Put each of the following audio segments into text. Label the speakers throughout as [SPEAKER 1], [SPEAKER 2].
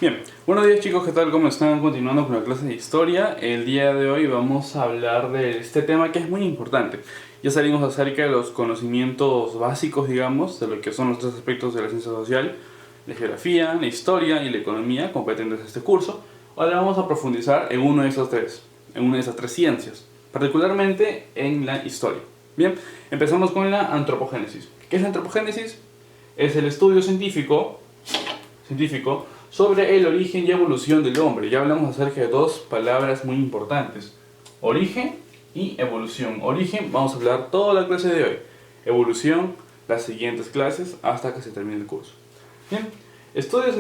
[SPEAKER 1] Bien, buenos días chicos, ¿qué tal? ¿Cómo están? Continuando con la clase de historia. El día de hoy vamos a hablar de este tema que es muy importante. Ya salimos acerca de los conocimientos básicos, digamos, de lo que son los tres aspectos de la ciencia social: la geografía, la historia y la economía, competentes de este curso. Ahora vamos a profundizar en una de esas tres ciencias, particularmente en la historia. Bien, empezamos con la antropogénesis. ¿Qué es la antropogénesis? Es el estudio científico sobre el origen y evolución del hombre. Ya hablamos acerca de dos palabras muy importantes: origen y evolución. Origen, vamos a hablar toda la clase de hoy. Evolución, las siguientes clases hasta que se termine el curso. Bien, estudio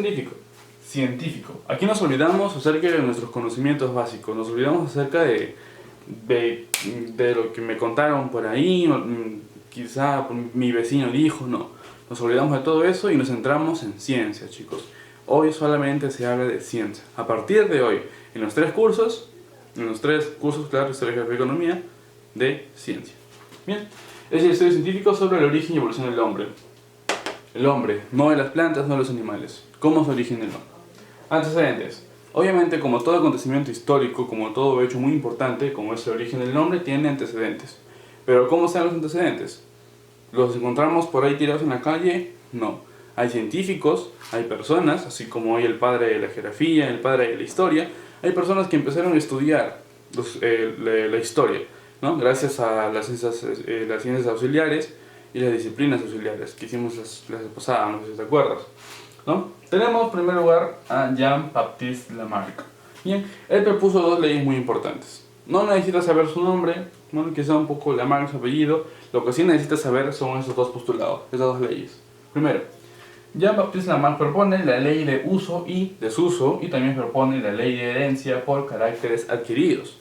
[SPEAKER 1] científico. Aquí nos olvidamos acerca de nuestros conocimientos básicos. Nos olvidamos acerca de lo que me contaron por ahí, quizá mi vecino dijo, no. Nos olvidamos de todo eso y nos centramos en ciencia, chicos. Hoy solamente se habla de ciencia. A partir de hoy, en los tres cursos, claro, historia, geografía y economía, de ciencia. Bien, es el estudio científico sobre el origen y evolución del hombre. El hombre, no de las plantas, no de los animales. ¿Cómo es el origen del hombre? Antecedentes. Obviamente, como todo acontecimiento histórico, como todo hecho muy importante, como es el origen del hombre, tiene antecedentes. Pero ¿cómo están los antecedentes? ¿Los encontramos por ahí tirados en la calle? No. Hay científicos, hay personas, así como hay el padre de la geografía, el padre de la historia. Hay personas que empezaron a estudiar la historia, ¿no? Gracias a las ciencias auxiliares y las disciplinas auxiliares que hicimos la clase pasada, no sé si te acuerdas, ¿no? Tenemos en primer lugar a Jean-Baptiste Lamarck. Bien, él propuso dos leyes muy importantes. No necesitas saber su nombre, bueno, quizá un poco Lamarck su apellido. Lo que sí necesitas saber son esos dos postulados, esas dos leyes. Primero, Jean-Baptiste Lamarck propone la ley de uso y desuso, y también propone la ley de herencia por caracteres adquiridos.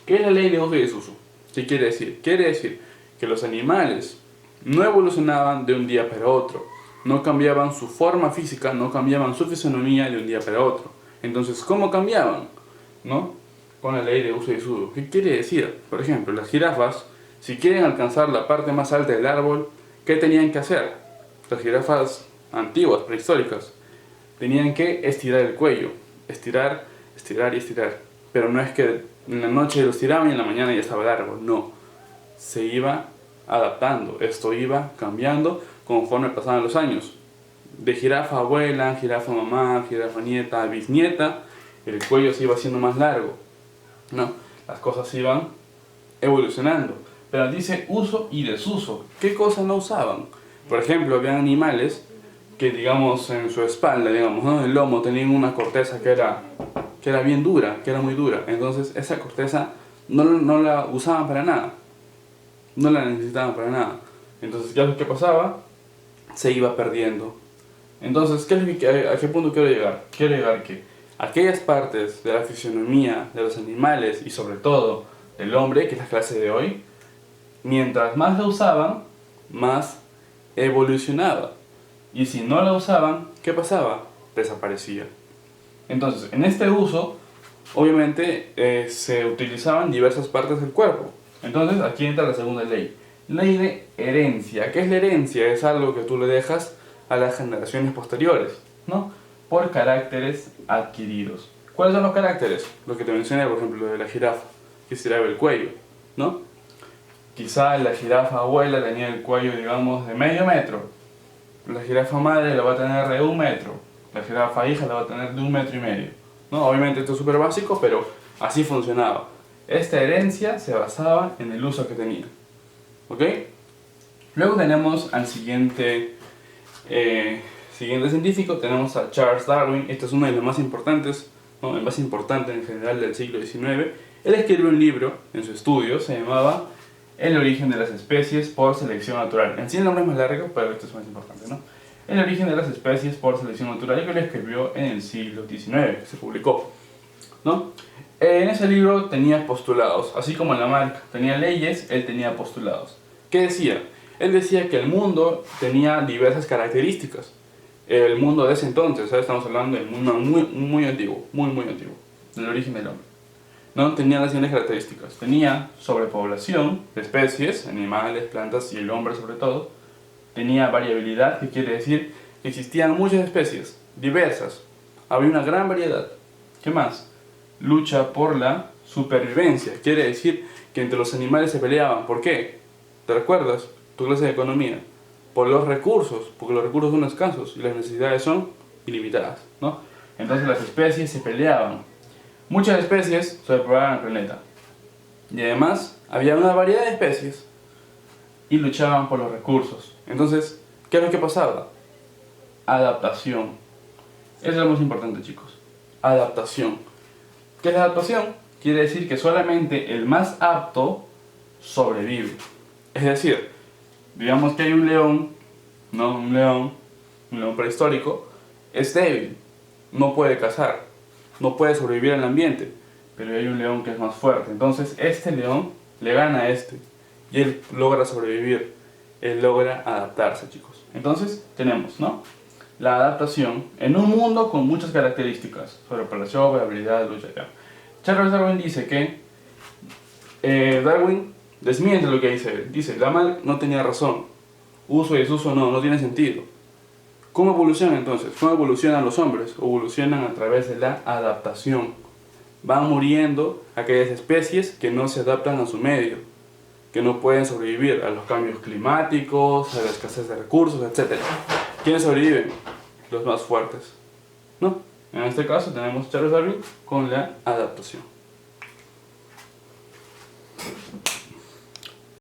[SPEAKER 1] ¿Qué es la ley de uso y desuso? ¿Qué quiere decir? Quiere decir que los animales no evolucionaban de un día para otro, no cambiaban su forma física, no cambiaban su fisonomía de un día para otro. Entonces, ¿cómo cambiaban? ¿No? Con la ley de uso y desuso. ¿Qué quiere decir? Por ejemplo, las jirafas, si quieren alcanzar la parte más alta del árbol, ¿qué tenían que hacer? Las jirafas antiguas, prehistóricas, tenían que estirar el cuello, estirar y estirar. Pero no es que en la noche lo estiraban y en la mañana ya estaba el árbol, no. Se iba adaptando, esto iba cambiando conforme pasaban los años. De jirafa abuela, jirafa mamá, jirafa nieta, bisnieta, el cuello se iba haciendo más largo, ¿no? Las cosas iban evolucionando. Pero dice uso y desuso. ¿Qué cosas no usaban? Por ejemplo, había animales que, digamos, en su espalda, digamos, ¿no?, en el lomo, tenían una corteza que era bien dura, que era muy dura. Entonces esa corteza no la usaban para nada, no la necesitaban para nada. Entonces, ¿qué es lo que pasaba? Se iba perdiendo. Entonces, ¿a qué punto quiero llegar? Quiero llegar que aquellas partes de la fisionomía de los animales y sobre todo del hombre, que es la clase de hoy, mientras más la usaban, más evolucionaba. Y si no la usaban, ¿qué pasaba? Desaparecía. Entonces, en este uso, obviamente, se utilizaban diversas partes del cuerpo. Entonces, aquí entra la segunda ley. Ley de herencia. ¿Qué es la herencia? Es algo que tú le dejas a las generaciones posteriores, ¿no? Por caracteres adquiridos. ¿Cuáles son los caracteres? Lo que te mencioné, por ejemplo, lo de la jirafa, que estiraba el cuello, ¿no? Quizá la jirafa abuela tenía el cuello, digamos, de medio metro. La jirafa madre la va a tener de 1 metro. La jirafa hija la va a tener de 1,5 metros. ¿No? Obviamente esto es súper básico, pero así funcionaba. Esta herencia se basaba en el uso que tenía. ¿Ok? Luego tenemos al siguiente científico. Tenemos a Charles Darwin. Este es uno de los más importantes, ¿no?, el más importante en general del siglo XIX. Él escribió un libro en su estudio, se llamaba El origen de las especies por selección natural. En sí el nombre es más largo, pero esto es más importante, ¿no? El origen de las especies por selección natural, que lo escribió en el siglo XIX, que se publicó, ¿no? En ese libro tenía postulados, así como Lamarck tenía leyes, él tenía postulados. ¿Qué decía? Él decía que el mundo tenía diversas características. El mundo de ese entonces, ¿sabes? Estamos hablando del mundo muy antiguo, muy antiguo, del origen del hombre, ¿no? Tenía las siguientes características. Tenía sobrepoblación de especies, animales, plantas y el hombre sobre todo. Tenía variabilidad, que quiere decir que existían muchas especies, diversas, había una gran variedad. ¿Qué más? Lucha por la supervivencia. Quiere decir que entre los animales se peleaban. ¿Por qué? ¿Te recuerdas tu clase de economía? Por los recursos, porque los recursos son escasos y las necesidades son ilimitadas, ¿no? Entonces las especies se peleaban. Muchas especies sobrepoblaban el planeta. Y además había una variedad de especies y luchaban por los recursos. Entonces, ¿qué es lo que pasaba? Adaptación. Eso es lo más importante, chicos. Adaptación. ¿Qué es la adaptación? Quiere decir que solamente el más apto sobrevive. Es decir, digamos que hay un león, ¿no? Un león prehistórico, es débil, no puede cazar, no puede sobrevivir en el ambiente, pero hay un león que es más fuerte. Entonces este león le gana a este y él logra sobrevivir, él logra adaptarse, chicos. Entonces tenemos, ¿no?, la adaptación en un mundo con muchas características: sobrepoblación, variabilidad, lucha. Charles Darwin dice que Darwin desmiente lo que dice él. Dice, Lamarck no tenía razón, uso y desuso no tiene sentido. ¿Cómo evoluciona entonces? ¿Cómo evolucionan los hombres? Evolucionan a través de la adaptación. Van muriendo aquellas especies que no se adaptan a su medio, que no pueden sobrevivir a los cambios climáticos, a la escasez de recursos, etc. ¿Quiénes sobreviven? Los más fuertes, ¿no? En este caso tenemos Charles Darwin con la adaptación.